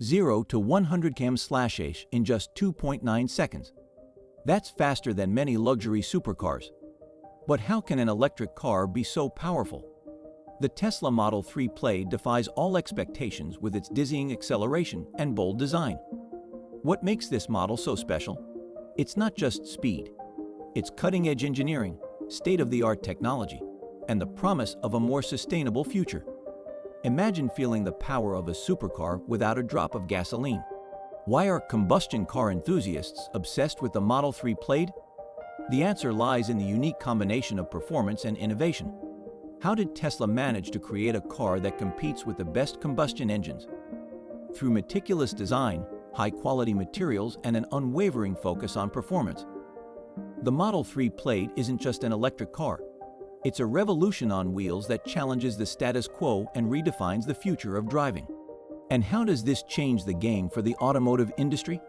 0 to 100 km/h in just 2.9 seconds. That's faster than many luxury supercars. But how can an electric car be so powerful? The Tesla Model 3 Plaid defies all expectations with its dizzying acceleration and bold design. What makes this model so special? It's not just speed. It's cutting-edge engineering, state-of-the-art technology, and the promise of a more sustainable future. Imagine feeling the power of a supercar without a drop of gasoline. Why are combustion car enthusiasts obsessed with the Model 3 Plaid? The answer lies in the unique combination of performance and innovation. How did Tesla manage to create a car that competes with the best combustion engines? Through meticulous design, high-quality materials, and an unwavering focus on performance. The Model 3 Plaid isn't just an electric car. It's a revolution on wheels that challenges the status quo and redefines the future of driving. And how does this change the game for the automotive industry?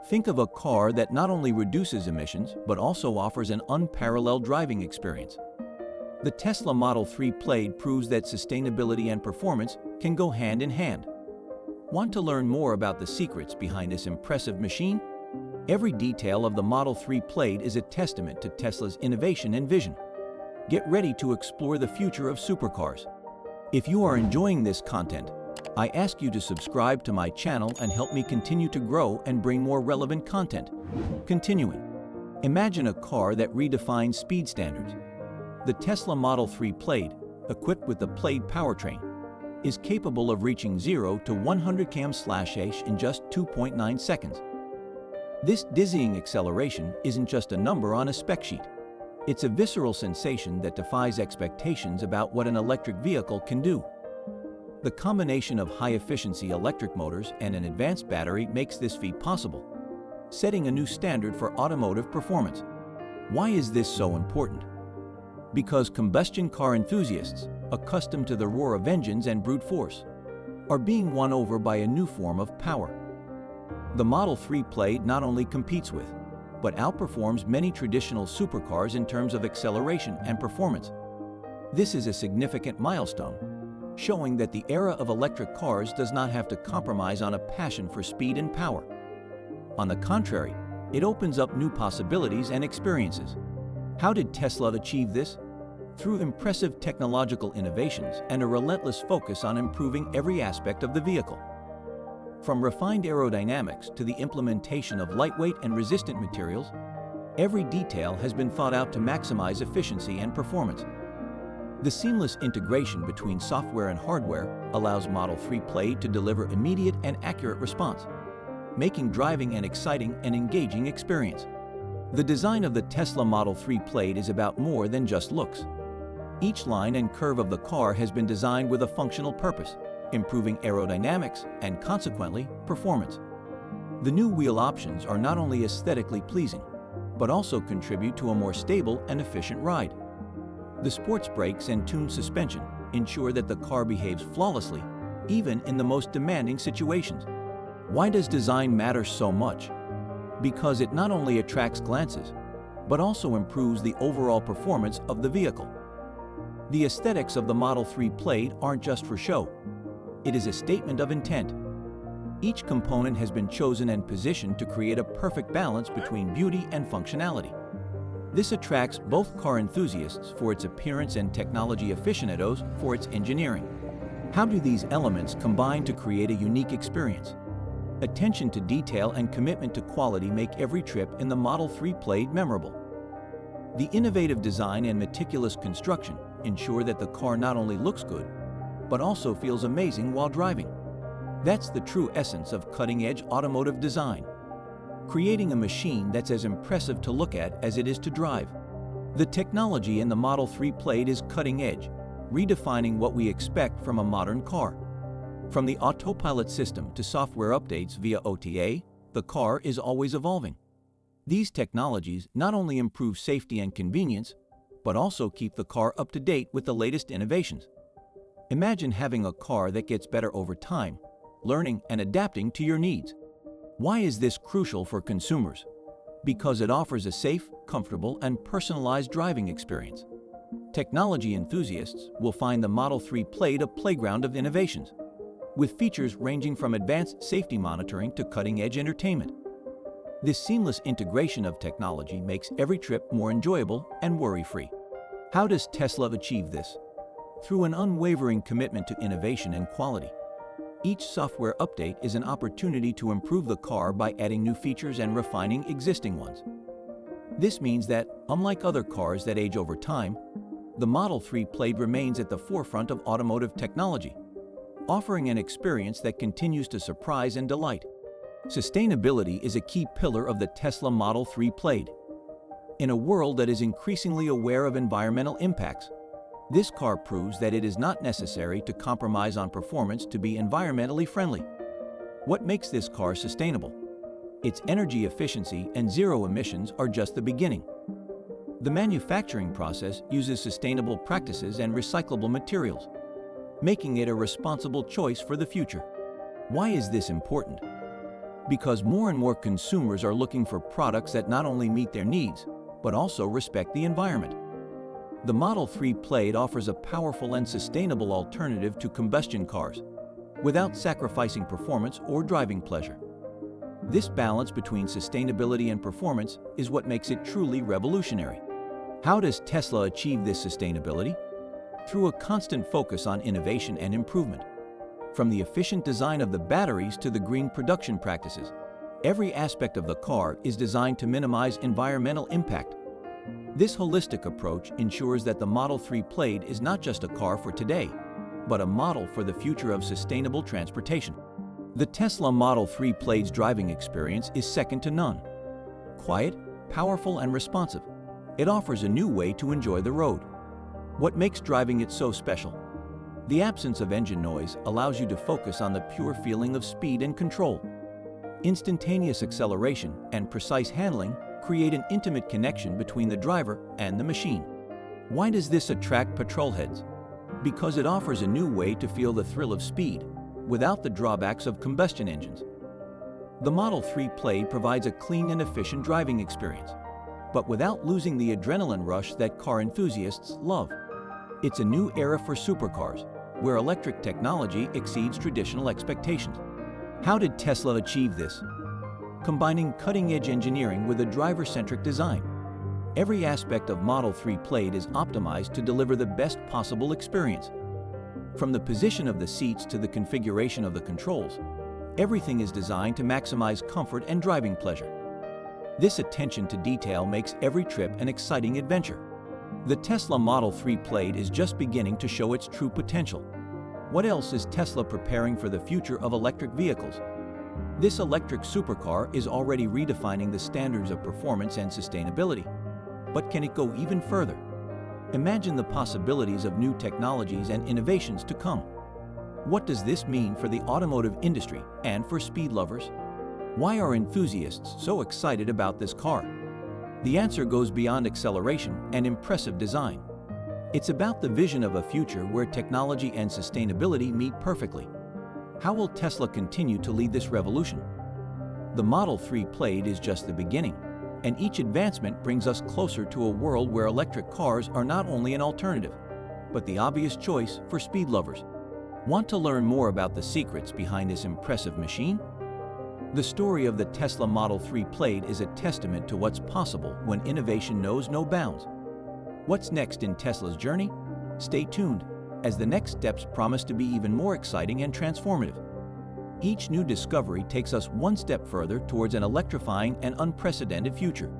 Think of a car that not only reduces emissions, but also offers an unparalleled driving experience. The Tesla Model 3 Plaid proves that sustainability and performance can go hand in hand. Want to learn more about the secrets behind this impressive machine? Every detail of the Model 3 Plaid is a testament to Tesla's innovation and vision. Get ready to explore the future of supercars. If you are enjoying this content, I ask you to subscribe to my channel and help me continue to grow and bring more relevant content. Continuing, imagine a car that redefines speed standards. The Tesla Model 3 Plaid, equipped with the Plaid powertrain, is capable of reaching 0 to 100 km/h in just 2.9 seconds. This dizzying acceleration isn't just a number on a spec sheet. It's a visceral sensation that defies expectations about what an electric vehicle can do. The combination of high-efficiency electric motors and an advanced battery makes this feat possible, setting a new standard for automotive performance. Why is this so important? Because combustion car enthusiasts, accustomed to the roar of engines and brute force, are being won over by a new form of power. The Model 3 Plaid not only competes with, but outperforms many traditional supercars in terms of acceleration and performance. This is a significant milestone, showing that the era of electric cars does not have to compromise on a passion for speed and power. On the contrary, it opens up new possibilities and experiences. How did Tesla achieve this? Through impressive technological innovations and a relentless focus on improving every aspect of the vehicle. From refined aerodynamics to the implementation of lightweight and resistant materials, every detail has been thought out to maximize efficiency and performance. The seamless integration between software and hardware allows Model 3 Plaid to deliver immediate and accurate response, making driving an exciting and engaging experience. The design of the Tesla Model 3 Plaid is about more than just looks. Each line and curve of the car has been designed with a functional purpose, improving aerodynamics and, consequently, performance. The new wheel options are not only aesthetically pleasing, but also contribute to a more stable and efficient ride. The sports brakes and tuned suspension ensure that the car behaves flawlessly, even in the most demanding situations. Why does design matter so much? Because it not only attracts glances, but also improves the overall performance of the vehicle. The aesthetics of the Model 3 Plaid aren't just for show. It is a statement of intent. Each component has been chosen and positioned to create a perfect balance between beauty and functionality. This attracts both car enthusiasts for its appearance and technology aficionados for its engineering. How do these elements combine to create a unique experience? Attention to detail and commitment to quality make every trip in the Model 3 Plaid memorable. The innovative design and meticulous construction ensure that the car not only looks good, but also feels amazing while driving. That's the true essence of cutting-edge automotive design, creating a machine that's as impressive to look at as it is to drive. The technology in the Model 3 Plaid is cutting-edge, redefining what we expect from a modern car. From the autopilot system to software updates via OTA, the car is always evolving. These technologies not only improve safety and convenience, but also keep the car up to date with the latest innovations. Imagine having a car that gets better over time, learning and adapting to your needs. Why is this crucial for consumers? Because it offers a safe, comfortable, and personalized driving experience. Technology enthusiasts will find the Model 3 Plaid a playground of innovations. with features ranging from advanced safety monitoring to cutting-edge entertainment. This seamless integration of technology makes every trip more enjoyable and worry-free. How does Tesla achieve this? Through an unwavering commitment to innovation and quality. Each software update is an opportunity to improve the car by adding new features and refining existing ones. This means that, unlike other cars that age over time, the Model 3 Plaid remains at the forefront of automotive technology, offering an experience that continues to surprise and delight. Sustainability is a key pillar of the Tesla Model 3 Plaid. In a world that is increasingly aware of environmental impacts, this car proves that it is not necessary to compromise on performance to be environmentally friendly. What makes this car sustainable? Its energy efficiency and zero emissions are just the beginning. The manufacturing process uses sustainable practices and recyclable materials, making it a responsible choice for the future. Why is this important? Because more and more consumers are looking for products that not only meet their needs, but also respect the environment. The Model 3 Plaid offers a powerful and sustainable alternative to combustion cars, without sacrificing performance or driving pleasure. This balance between sustainability and performance is what makes it truly revolutionary. How does Tesla achieve this sustainability? Through a constant focus on innovation and improvement. From the efficient design of the batteries to the green production practices, every aspect of the car is designed to minimize environmental impact. This holistic approach ensures that the Model 3 Plaid is not just a car for today, but a model for the future of sustainable transportation. The Tesla Model 3 Plaid's driving experience is second to none. Quiet, powerful, and responsive, it offers a new way to enjoy the road. What makes driving it so special? The absence of engine noise allows you to focus on the pure feeling of speed and control. Instantaneous acceleration and precise handling create an intimate connection between the driver and the machine. Why does this attract petrolheads? Because it offers a new way to feel the thrill of speed, without the drawbacks of combustion engines. The Model 3 Plaid provides a clean and efficient driving experience, but without losing the adrenaline rush that car enthusiasts love. It's a new era for supercars, where electric technology exceeds traditional expectations. How did Tesla achieve this? Combining cutting-edge engineering with a driver-centric design. Every aspect of Model 3 Plaid is optimized to deliver the best possible experience. From the position of the seats to the configuration of the controls, everything is designed to maximize comfort and driving pleasure. This attention to detail makes every trip an exciting adventure. The Tesla Model 3 Plaid is just beginning to show its true potential. What else is Tesla preparing for the future of electric vehicles? This electric supercar is already redefining the standards of performance and sustainability. But can it go even further? Imagine the possibilities of new technologies and innovations to come. What does this mean for the automotive industry and for speed lovers? Why are enthusiasts so excited about this car? The answer goes beyond acceleration and impressive design. It's about the vision of a future where technology and sustainability meet perfectly. How will Tesla continue to lead this revolution? The Model 3 Plaid is just the beginning, and each advancement brings us closer to a world where electric cars are not only an alternative, but the obvious choice for speed lovers. Want to learn more about the secrets behind this impressive machine? The story of the Tesla Model 3 Plaid is a testament to what's possible when innovation knows no bounds. What's next in Tesla's journey? Stay tuned, as the next steps promise to be even more exciting and transformative. Each new discovery takes us one step further towards an electrifying and unprecedented future.